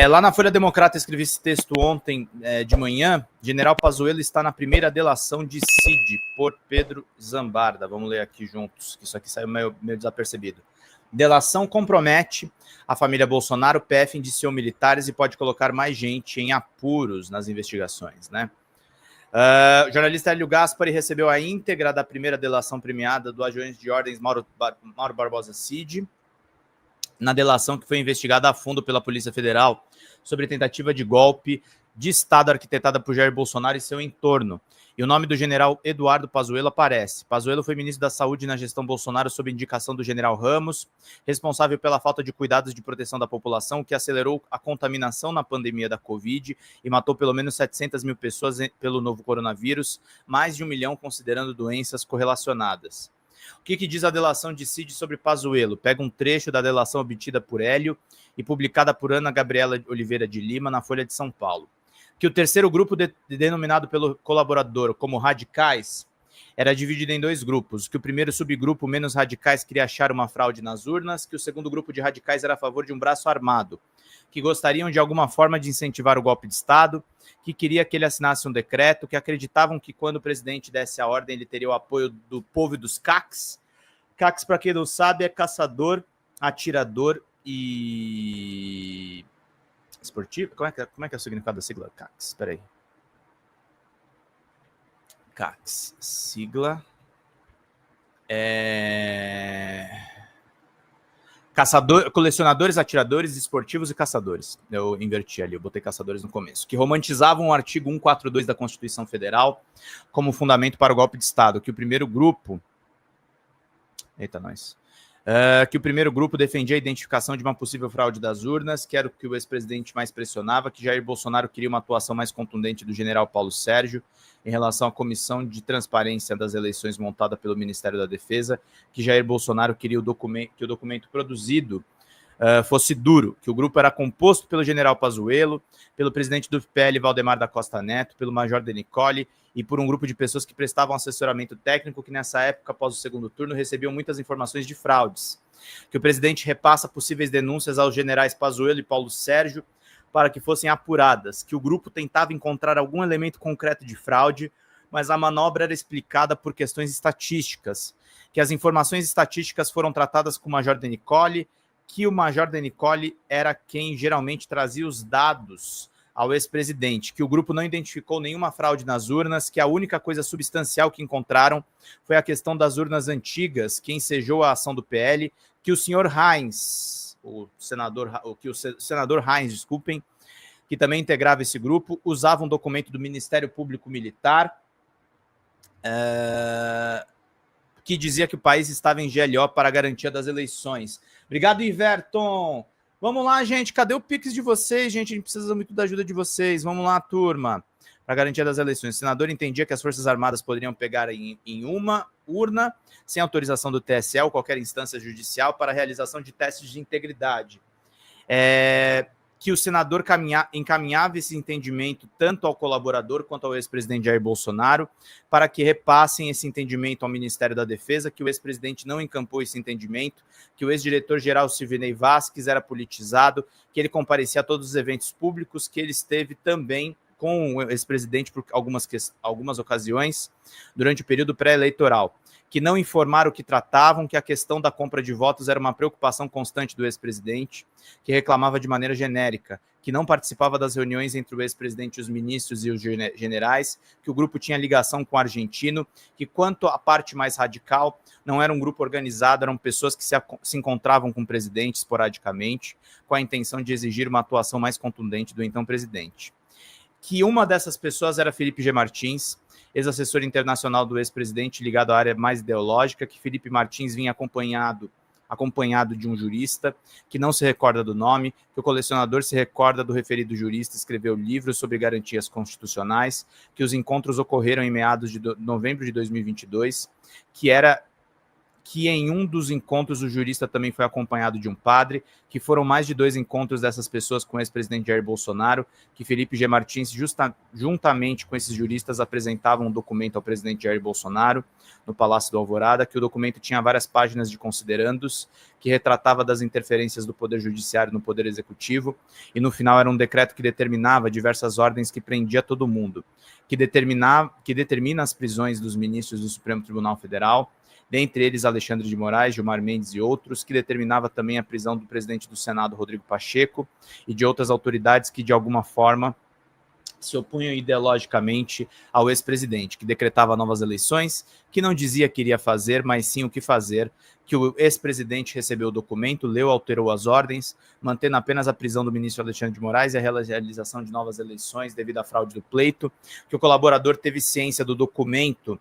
Lá na Folha Democrata, escrevi esse texto ontem de manhã. General Pazuello está na primeira delação de Cid por Pedro Zambarda. Vamos ler aqui juntos, que isso aqui saiu meio desapercebido. Delação compromete a família Bolsonaro, PF indiciou militares e pode colocar mais gente em apuros nas investigações, né? O jornalista Hélio Gaspari recebeu a íntegra da primeira delação premiada do agente de ordens Mauro Barbosa Cid, na delação que foi investigada a fundo pela Polícia Federal sobre tentativa de golpe de Estado arquitetada por Jair Bolsonaro e seu entorno. E o nome do general Eduardo Pazuello aparece. Pazuello foi ministro da Saúde na gestão Bolsonaro sob indicação do general Ramos, responsável pela falta de cuidados de proteção da população, que acelerou a contaminação na pandemia da Covid e matou pelo menos 700 mil pessoas pelo novo coronavírus, mais de 1 milhão considerando doenças correlacionadas. O que diz a delação de Cid sobre Pazuello? Pega um trecho da delação obtida por Hélio e publicada por Ana Gabriela Oliveira de Lima na Folha de São Paulo. Que o terceiro grupo, denominado pelo colaborador como radicais, era dividido em 2 grupos. Que o primeiro subgrupo, menos radicais, queria achar uma fraude nas urnas, que o segundo grupo de radicais era a favor de um braço armado, que gostariam de alguma forma de incentivar o golpe de Estado, que queria que ele assinasse um decreto, que acreditavam que quando o presidente desse a ordem ele teria o apoio do povo e dos CACs. CACs, para quem não sabe, é caçador, atirador e esportivo. Como é que é o significado da sigla? CACs, espera aí. CACs, sigla colecionadores, atiradores, esportivos e caçadores. Eu inverti ali, eu botei caçadores no começo. Que romantizavam o artigo 142 da Constituição Federal como fundamento para o golpe de Estado. Que o primeiro grupo... que o primeiro grupo defendia a identificação de uma possível fraude das urnas, que era o que o ex-presidente mais pressionava, que Jair Bolsonaro queria uma atuação mais contundente do general Paulo Sérgio em relação à comissão de transparência das eleições montada pelo Ministério da Defesa, que Jair Bolsonaro queria que o documento produzido fosse duro, que o grupo era composto pelo general Pazuello, pelo presidente do PL, Valdemar da Costa Neto, pelo major Denicoli e por um grupo de pessoas que prestavam assessoramento técnico que nessa época, após o segundo turno, recebiam muitas informações de fraudes. Que o presidente repassa possíveis denúncias aos generais Pazuello e Paulo Sérgio para que fossem apuradas, que o grupo tentava encontrar algum elemento concreto de fraude, mas a manobra era explicada por questões estatísticas, que as informações estatísticas foram tratadas com o major Denicoli, que o major Denicoli era quem geralmente trazia os dados ao ex-presidente, que o grupo não identificou nenhuma fraude nas urnas, que a única coisa substancial que encontraram foi a questão das urnas antigas, que ensejou a ação do PL, que o senhor Heinz, o senador Heinz, desculpem, que também integrava esse grupo, usava um documento do Ministério Público Militar, que dizia que o país estava em GLO para a garantia das eleições. Obrigado, Iverton. Vamos lá, gente. Cadê o Pix de vocês, gente? A gente precisa muito da ajuda de vocês. Vamos lá, turma. Para a garantia das eleições. O senador entendia que as Forças Armadas poderiam pegar em uma urna, sem autorização do TSE ou qualquer instância judicial, para a realização de testes de integridade. Que o senador encaminhava esse entendimento tanto ao colaborador quanto ao ex-presidente Jair Bolsonaro para que repassem esse entendimento ao Ministério da Defesa, que o ex-presidente não encampou esse entendimento, que o ex-diretor-geral Silvinei Vasquez era politizado, que ele comparecia a todos os eventos públicos, que ele esteve também com o ex-presidente por algumas ocasiões durante o período pré-eleitoral, que não informaram o que tratavam, que a questão da compra de votos era uma preocupação constante do ex-presidente, que reclamava de maneira genérica, que não participava das reuniões entre o ex-presidente e os ministros e os generais, que o grupo tinha ligação com o argentino, que quanto à parte mais radical, não era um grupo organizado, eram pessoas que se encontravam com o presidente esporadicamente, com a intenção de exigir uma atuação mais contundente do então presidente. Que uma dessas pessoas era Felipe G. Martins, ex-assessor internacional do ex-presidente ligado à área mais ideológica, que Felipe Martins vinha acompanhado de um jurista, que não se recorda do nome, que o colecionador se recorda do referido jurista, escreveu livros sobre garantias constitucionais, que os encontros ocorreram em meados de novembro de 2022, que que em um dos encontros o jurista também foi acompanhado de um padre, que foram mais de 2 encontros dessas pessoas com o ex-presidente Jair Bolsonaro, que Felipe G. Martins, juntamente com esses juristas, apresentavam um documento ao presidente Jair Bolsonaro no Palácio do Alvorada, que o documento tinha várias páginas de considerandos, que retratava das interferências do Poder Judiciário no Poder Executivo, e no final era um decreto que determinava diversas ordens que prendia todo mundo, que determina as prisões dos ministros do Supremo Tribunal Federal, dentre eles Alexandre de Moraes, Gilmar Mendes e outros, que determinava também a prisão do presidente do Senado, Rodrigo Pacheco, e de outras autoridades que, de alguma forma, se opunham ideologicamente ao ex-presidente, que decretava novas eleições, que não dizia que iria fazer, mas sim o que fazer, que o ex-presidente recebeu o documento, leu, alterou as ordens, mantendo apenas a prisão do ministro Alexandre de Moraes e a realização de novas eleições devido à fraude do pleito, que o colaborador teve ciência do documento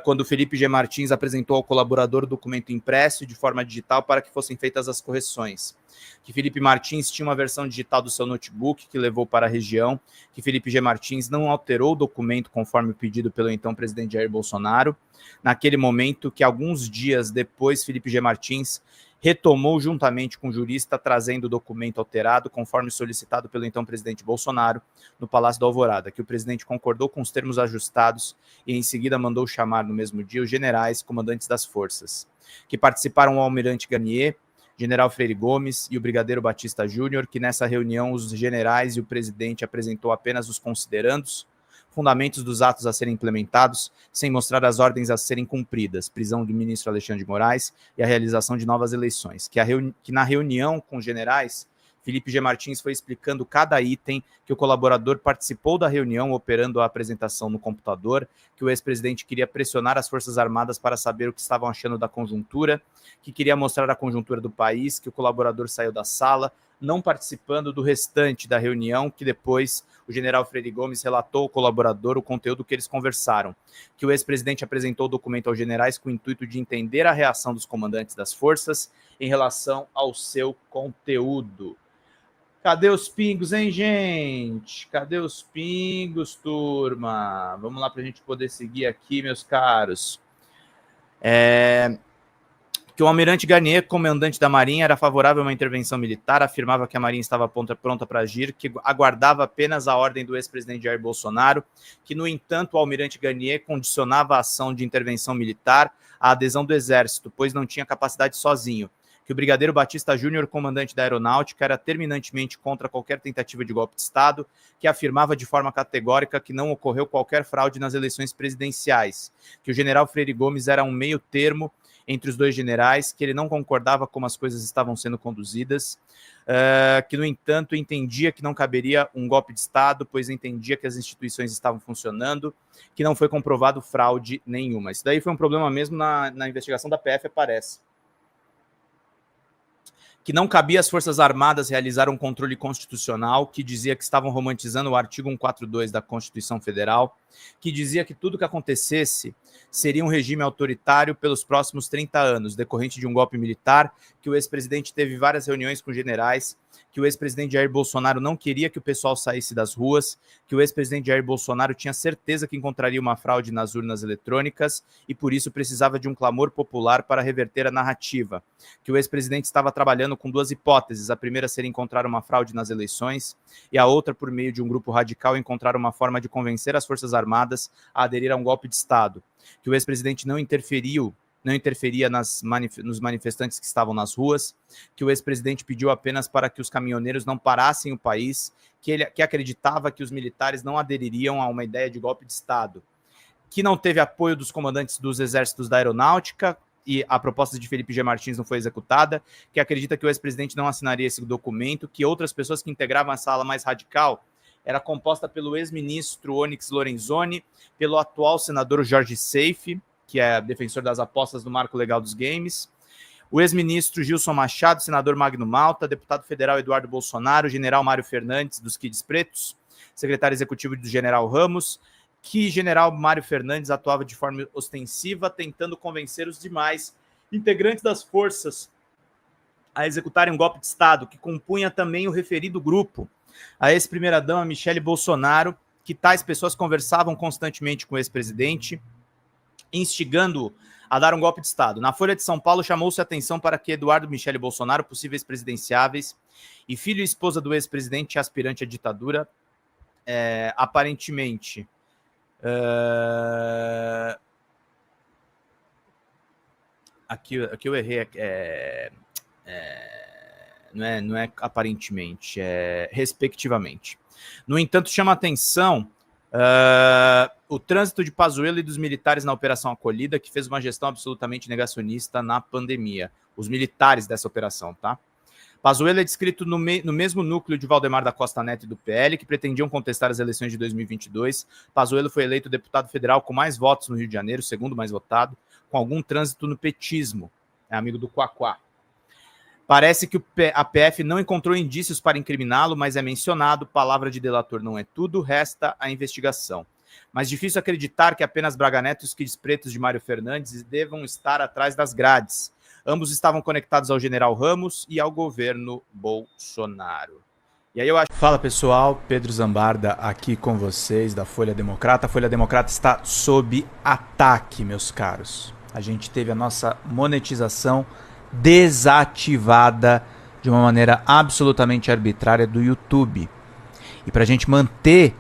quando Felipe G. Martins apresentou ao colaborador o documento impresso de forma digital para que fossem feitas as correções. Que Felipe Martins tinha uma versão digital do seu notebook que levou para a região, que Felipe G. Martins não alterou o documento conforme pedido pelo então presidente Jair Bolsonaro. Naquele momento, que alguns dias depois, Felipe G. Martins retomou juntamente com o jurista, trazendo o documento alterado, conforme solicitado pelo então presidente Bolsonaro, no Palácio do Alvorada, que o presidente concordou com os termos ajustados e em seguida mandou chamar no mesmo dia os generais comandantes das forças, que participaram o almirante Garnier, general Freire Gomes e o brigadeiro Batista Júnior, que nessa reunião os generais e o presidente apresentou apenas os considerandos, fundamentos dos atos a serem implementados, sem mostrar as ordens a serem cumpridas, prisão do ministro Alexandre de Moraes e a realização de novas eleições. Que na reunião com os generais, Felipe G. Martins foi explicando cada item, que o colaborador participou da reunião operando a apresentação no computador, que o ex-presidente queria pressionar as Forças Armadas para saber o que estavam achando da conjuntura, que queria mostrar a conjuntura do país, que o colaborador saiu da sala, não participando do restante da reunião, que depois o general Freire Gomes relatou ao colaborador o conteúdo que eles conversaram, que o ex-presidente apresentou o documento aos generais com o intuito de entender a reação dos comandantes das forças em relação ao seu conteúdo. Cadê os pingos, hein, gente? Cadê os pingos, turma? Vamos lá para a gente poder seguir aqui, meus caros. Que o almirante Garnier, comandante da Marinha, era favorável a uma intervenção militar, afirmava que a Marinha estava pronta para agir, que aguardava apenas a ordem do ex-presidente Jair Bolsonaro, que, no entanto, o almirante Garnier condicionava a ação de intervenção militar à adesão do Exército, pois não tinha capacidade sozinho, que o brigadeiro Batista Júnior, comandante da Aeronáutica, era terminantemente contra qualquer tentativa de golpe de Estado, que afirmava de forma categórica que não ocorreu qualquer fraude nas eleições presidenciais, que o general Freire Gomes era um meio termo entre os dois generais, que ele não concordava como as coisas estavam sendo conduzidas, que, no entanto, entendia que não caberia um golpe de Estado, pois entendia que as instituições estavam funcionando, que não foi comprovado fraude nenhuma. Isso daí foi um problema mesmo na investigação da PF, aparece. Que não cabia às Forças Armadas realizar um controle constitucional, que dizia que estavam romantizando o artigo 142 da Constituição Federal, que dizia que tudo que acontecesse seria um regime autoritário pelos próximos 30 anos, decorrente de um golpe militar, que o ex-presidente teve várias reuniões com generais, que o ex-presidente Jair Bolsonaro não queria que o pessoal saísse das ruas, que o ex-presidente Jair Bolsonaro tinha certeza que encontraria uma fraude nas urnas eletrônicas e, por isso, precisava de um clamor popular para reverter a narrativa, que o ex-presidente estava trabalhando com 2 hipóteses, a primeira seria encontrar uma fraude nas eleições e a outra, por meio de um grupo radical, encontrar uma forma de convencer as Forças Armadas a aderir a um golpe de Estado, que o ex-presidente não interferia nos manifestantes que estavam nas ruas, que o ex-presidente pediu apenas para que os caminhoneiros não parassem o país, que acreditava que os militares não adeririam a uma ideia de golpe de Estado, que não teve apoio dos comandantes dos exércitos da Aeronáutica, e a proposta de Felipe G. Martins não foi executada, que acredita que o ex-presidente não assinaria esse documento, que outras pessoas que integravam a sala mais radical era composta pelo ex-ministro Onyx Lorenzoni, pelo atual senador Jorge Seife, que é defensor das apostas do marco legal dos games, o ex-ministro Gilson Machado, senador Magno Malta, deputado federal Eduardo Bolsonaro, general Mário Fernandes, dos Kids Pretos, secretário executivo do general Ramos, que general Mário Fernandes atuava de forma ostensiva, tentando convencer os demais integrantes das forças a executarem um golpe de Estado, que compunha também o referido grupo, a ex-primeira-dama Michele Bolsonaro, que tais pessoas conversavam constantemente com o ex-presidente, instigando a dar um golpe de Estado. Na Folha de São Paulo, chamou-se a atenção para que Eduardo Michele Bolsonaro, possíveis presidenciáveis, e filho e esposa do ex-presidente aspirante à ditadura, aparentemente... Aqui eu errei, não é aparentemente, é respectivamente. No entanto, chama a atenção o trânsito de Pazuello e dos militares na Operação Acolhida, que fez uma gestão absolutamente negacionista na pandemia. Os militares dessa operação, tá? Pazuello é descrito no mesmo núcleo de Valdemar da Costa Neto e do PL, que pretendiam contestar as eleições de 2022. Pazuello foi eleito deputado federal com mais votos no Rio de Janeiro, segundo mais votado, com algum trânsito no petismo. É amigo do Quaquá. Parece que a PF não encontrou indícios para incriminá-lo, mas é mencionado. Palavra de delator não é tudo, resta a investigação. Mas difícil acreditar que apenas Braga Neto e os Kids Pretos de Mário Fernandes devam estar atrás das grades. Ambos estavam conectados ao general Ramos e ao governo Bolsonaro. E aí eu acho... Fala pessoal, Pedro Zambarda aqui com vocês da Folha Democrata. A Folha Democrata está sob ataque, meus caros. A gente teve a nossa monetização desativada de uma maneira absolutamente arbitrária do YouTube. E para a gente manter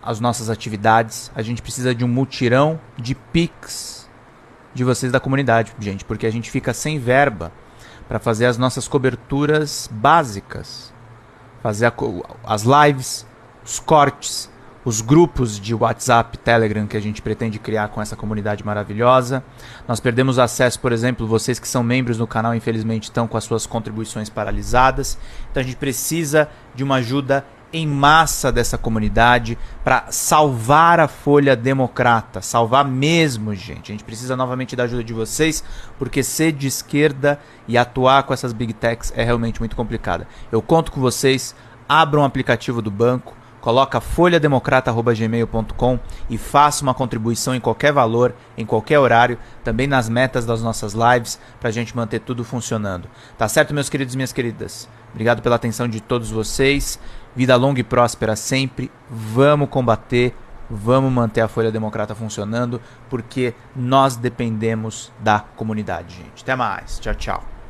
as nossas atividades, a gente precisa de um mutirão de Pix de vocês da comunidade, gente, porque a gente fica sem verba para fazer as nossas coberturas básicas, fazer as lives, os cortes, os grupos de WhatsApp, Telegram que a gente pretende criar com essa comunidade maravilhosa. Nós perdemos acesso, por exemplo, vocês que são membros do canal, infelizmente estão com as suas contribuições paralisadas. Então a gente precisa de uma ajuda em massa dessa comunidade para salvar a Folha Democrata, salvar mesmo, gente. A gente precisa novamente da ajuda de vocês, porque ser de esquerda e atuar com essas big techs é realmente muito complicado. Eu conto com vocês, abram um aplicativo do banco, coloca folhademocrata@gmail.com e faça uma contribuição em qualquer valor, em qualquer horário, também nas metas das nossas lives, para a gente manter tudo funcionando. Tá certo, meus queridos e minhas queridas? Obrigado pela atenção de todos vocês. Vida longa e próspera sempre. Vamos combater, vamos manter a Folha Democrata funcionando, porque nós dependemos da comunidade, gente. Até mais. Tchau, tchau.